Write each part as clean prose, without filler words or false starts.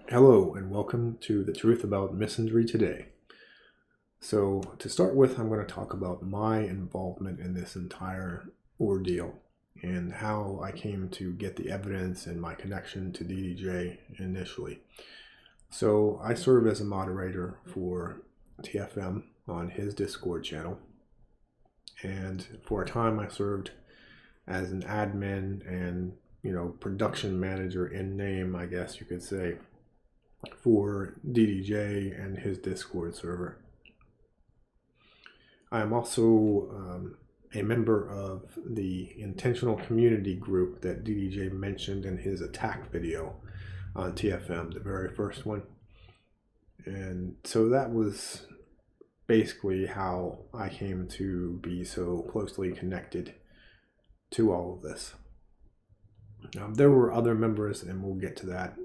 Hello and welcome to the truth about Misandry today. So to start with, I'm going to talk about my involvement in this entire ordeal and how I came to get the evidence and my connection to DDJ initially. So I serve as a moderator for TFM on his Discord channel, and for a time I served as an admin and production manager in name, I guess you could say, for DDJ and his Discord server. I am also a member of the intentional community group that DDJ mentioned in his attack video on TFM, the very first one. And so that was basically how I came to be so closely connected to all of this. There were other members, and we'll get to that.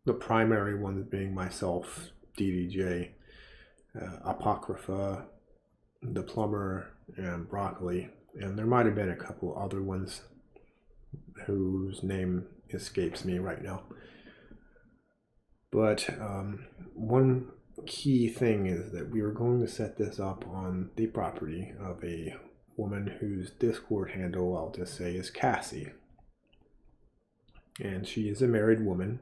The primary ones being myself, DDJ, Apocrypha, the plumber, and Broccoli, and there might have been a couple other ones whose name escapes me right now. But one key thing is that we were going to set this up on the property of a woman whose Discord handle, I'll just say, is Cassie. And she is a married woman.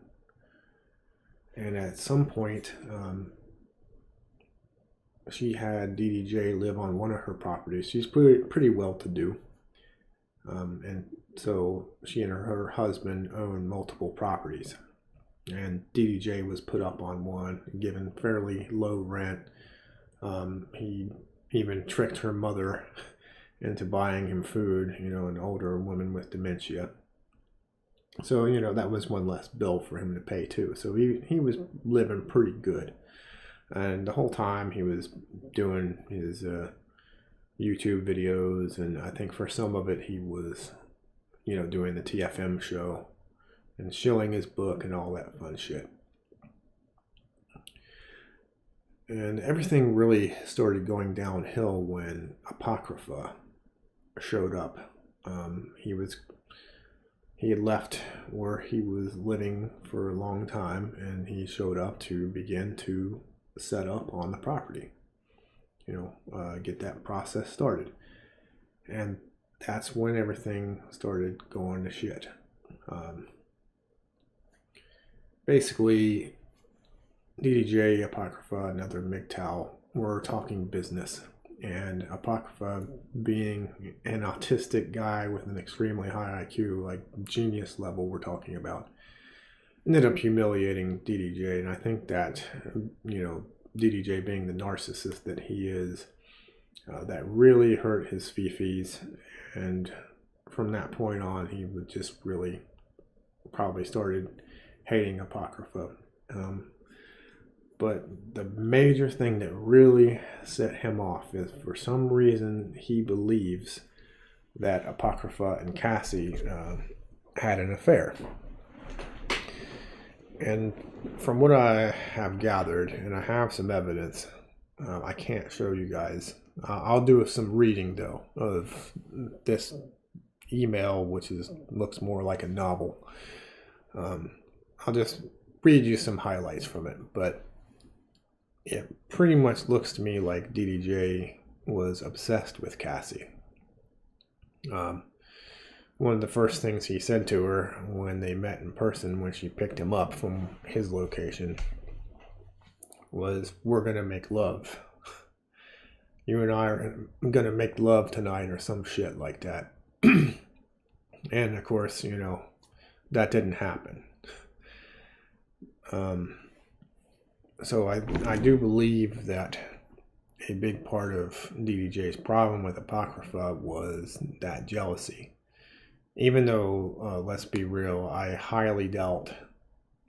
And at some point, she had DDJ live on one of her properties. She's pretty well to do. And so she and her husband own multiple properties. And DDJ was put up on one, given fairly low rent. He even tricked her mother into buying him food, an older woman with dementia. So, that was one less bill for him to pay too. So he was living pretty good. And the whole time he was doing his YouTube videos, and I think for some of it he was, doing the TFM show and shilling his book and all that fun shit. And everything really started going downhill when Apocrypha showed up. He had left where he was living for a long time, and he showed up to begin to set up on the property, get that process started. And that's when everything started going to shit. Basically, DDJ, Apocrypha, and other MGTOW were talking business. And Apocrypha, being an autistic guy with an extremely high IQ, like genius level we're talking about, ended up humiliating DDJ. And I think that, DDJ being the narcissist that he is, that really hurt his fifis. And from that point on, he would just really probably started hating Apocrypha. But the major thing that really set him off is, for some reason, he believes that Apocrypha and Cassie had an affair. And from what I have gathered, and I have some evidence, I can't show you guys. I'll do some reading, though, of this email, which looks more like a novel. I'll just read you some highlights from it, but it pretty much looks to me like DDJ was obsessed with Cassie. One of the first things he said to her when they met in person, when she picked him up from his location, was, "We're going to make love. You and I are going to make love tonight," or some shit like that. And of course, that didn't happen. So I do believe that a big part of DDJ's problem with Apocrypha was that jealousy. Even though, let's be real, I highly doubt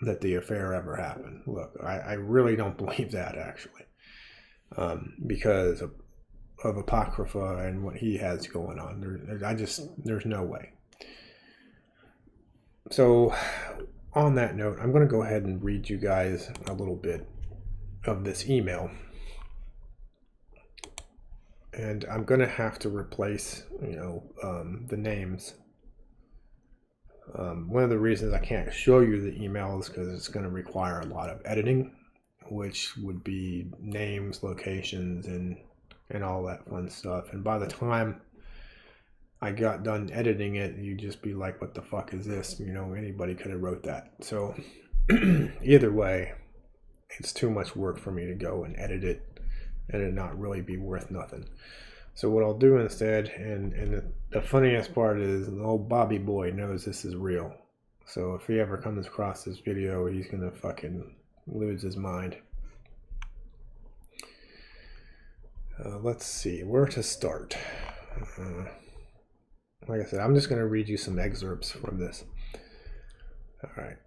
that the affair ever happened. Look, I really don't believe that, actually, because of Apocrypha and what he has going on. There's no way. So, on that note, I'm going to go ahead and read you guys a little bit of this email. And I'm going to have to replace, the names One of the reasons I can't show you the email is because it's going to require a lot of editing, which would be names, locations, and all that fun stuff. And by the time I got done editing it, you'd just be like, what the fuck is this? You know, anybody could have wrote that. So either way, it's too much work for me to go and edit it and it not really be worth nothing. So what I'll do instead, and the funniest part is the old Bobby boy knows this is real. So if he ever comes across this video, he's gonna fucking lose his mind. Let's see where to start. Like I said, I'm just gonna read you some excerpts from this. All right,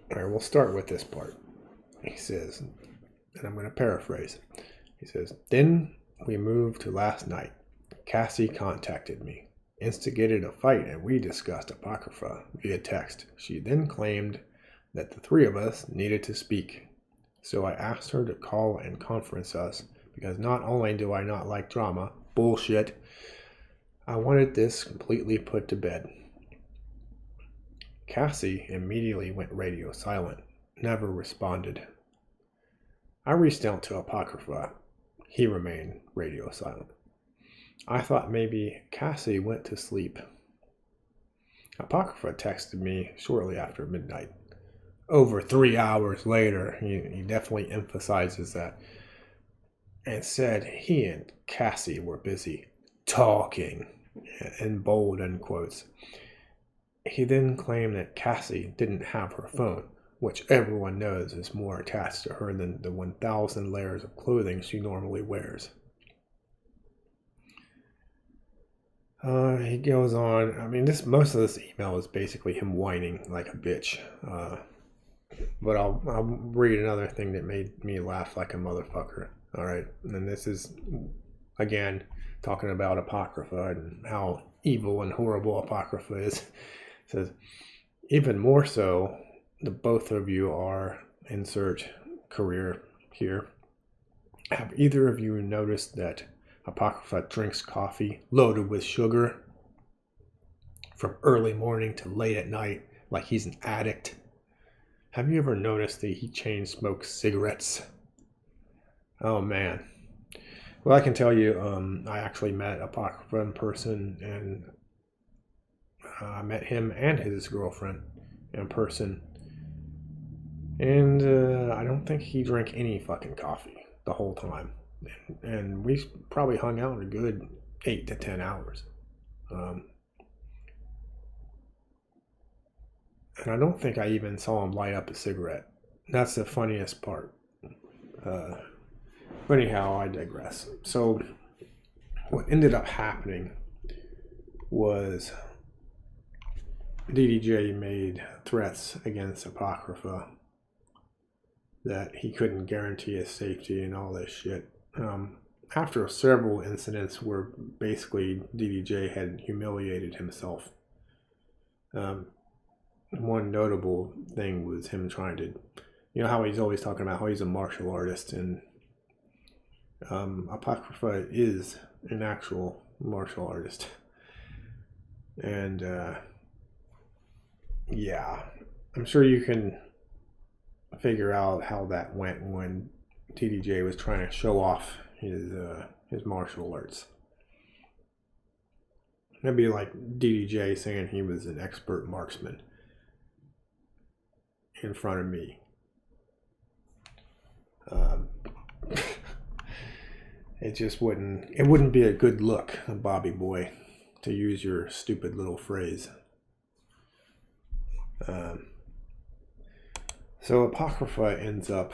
we'll start with this part. He says, and I'm gonna paraphrase. He says, then we moved to last night. Cassie contacted me, instigated a fight, and we discussed Apocrypha via text. She then claimed that the three of us needed to speak. So I asked her to call and conference us, because not only do I not like drama, bullshit, I wanted this completely put to bed. Cassie immediately went radio silent, never responded. I reached out to Apocrypha. He remained radio silent. I thought maybe Cassie went to sleep. Apocrypha texted me shortly after midnight. Over 3 hours later, he definitely emphasizes that, and said he and Cassie were busy talking, in bold end quotes. He then claimed that Cassie didn't have her phone, which everyone knows is more attached to her than the 1,000 layers of clothing she normally wears. He goes on. I mean, most of this email is basically him whining like a bitch. But I'll read another thing that made me laugh like a motherfucker. All right, and this is again talking about Apocrypha and how evil and horrible Apocrypha is. It says, even more so, the both of you are, insert career here. Have either of you noticed that Apocrypha drinks coffee loaded with sugar from early morning to late at night like he's an addict? Have you ever noticed that he chain smokes cigarettes? Oh man. Well, I can tell you, I actually met Apocrypha in person, and I met him and his girlfriend in person. And I don't think he drank any fucking coffee the whole time. And we probably hung out a good 8 to 10 hours. And I don't think I even saw him light up a cigarette. That's the funniest part. But anyhow, I digress. So what ended up happening was DDJ made threats against Apocrypha that he couldn't guarantee his safety and all this shit. After several incidents where basically DDJ had humiliated himself. One notable thing was him trying to, you know how he's always talking about how he's a martial artist, and Apocrypha is an actual martial artist. And yeah, I'm sure you can figure out how that went when DDJ was trying to show off his martial arts. That'd be like DDJ saying he was an expert marksman in front of me. It wouldn't be a good look, Bobby boy, to use your stupid little phrase. So Apocrypha ends up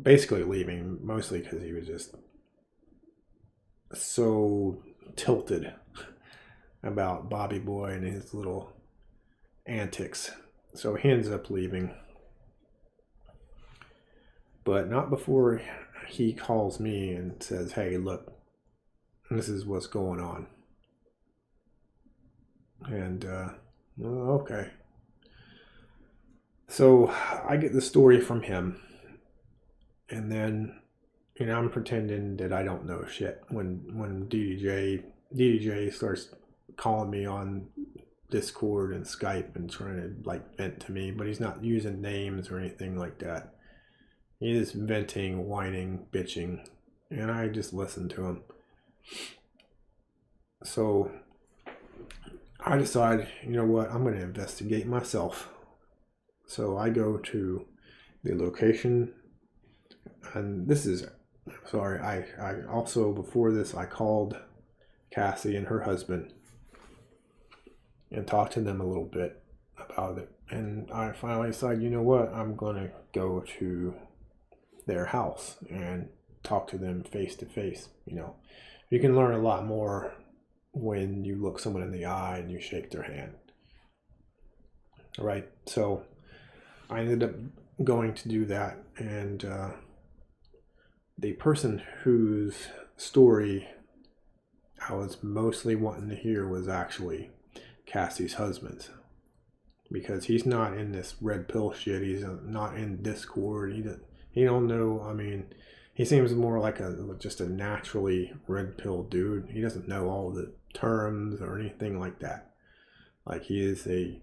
basically leaving, mostly because he was just so tilted about Bobby boy and his little antics. So he ends up leaving, but not before he calls me and says, hey, look, this is what's going on. And okay. So I get the story from him, and then, you know, I'm pretending that I don't know shit when DDJ starts calling me on Discord and Skype and trying to like vent to me, but he's not using names or anything like that. He is venting, whining, bitching, and I just listen to him. So I decide, you know what, I'm going to investigate myself. So I go to the location, and this is, sorry, I also, before this, I called Cassie and her husband and talked to them a little bit about it. And I finally decided, you know what, I'm going to go to their house and talk to them face to face. You know, you can learn a lot more when you look someone in the eye and you shake their hand. All right, so I ended up going to do that, and the person whose story I was mostly wanting to hear was actually Cassie's husband, because he's not in this red pill shit. He's not in Discord. He don't know. I mean, he seems more like just a naturally red pill dude. He doesn't know all the terms or anything like that. Like, he is a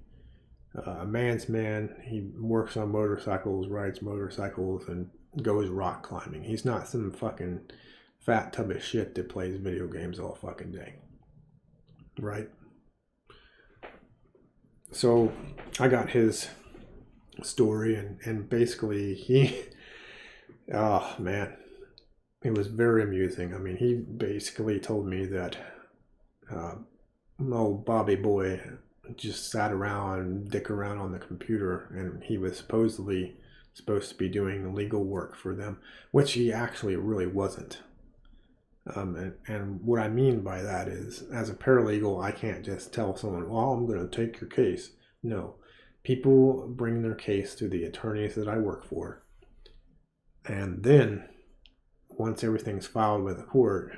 man's man. He works on motorcycles, rides motorcycles, and goes rock climbing. He's not some fucking fat tub of shit that plays video games all fucking day. Right? So I got his story, and basically he, oh man, it was very amusing. I mean, he basically told me that old Bobby Boy just sat around and dick around on the computer, and he was supposed to be doing legal work for them, which he actually really wasn't. And what I mean by that is, as a paralegal, I can't just tell someone, well, I'm going to take your case. No, people bring their case to the attorneys that I work for, and then once everything's filed with the court,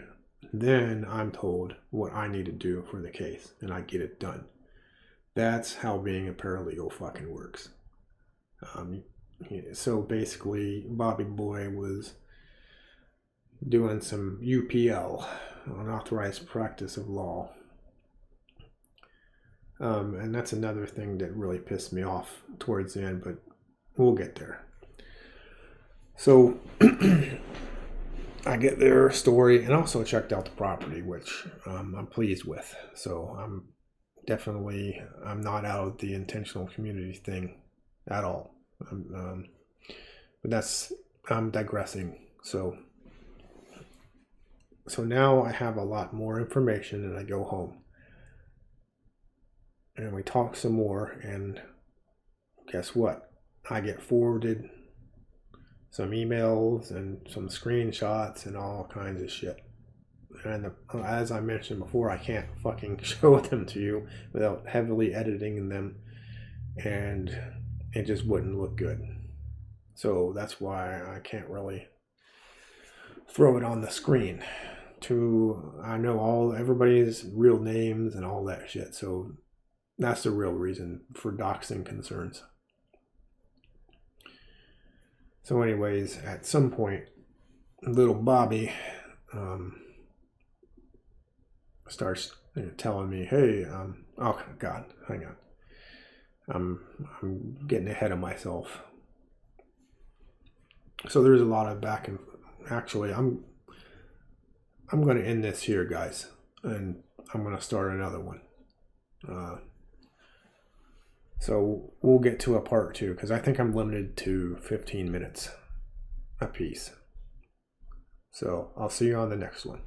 then I'm told what I need to do for the case, and I get it done. That's how being a paralegal fucking works. So basically, Bobby Boy was doing some UPL, unauthorized practice of law. And that's another thing that really pissed me off towards the end, but we'll get there. So I get their story, and also checked out the property, which I'm pleased with. So I'm not out of the intentional community thing at all. But I'm digressing. So now I have a lot more information, and I go home. And we talk some more, and guess what? I get forwarded some emails and some screenshots and all kinds of shit. And as I mentioned before, I can't fucking show them to you without heavily editing them, and it just wouldn't look good. So that's why I can't really throw it on the screen. I know everybody's real names and all that shit, so that's the real reason for doxing concerns. So anyways, at some point, little Bobby starts telling me, hey, oh God, hang on. I'm getting ahead of myself. So there's a lot of back and actually I'm going to end this here, guys, and I'm going to start another one. So we'll get to a part 2, because I think I'm limited to 15 minutes a piece. So I'll see you on the next one.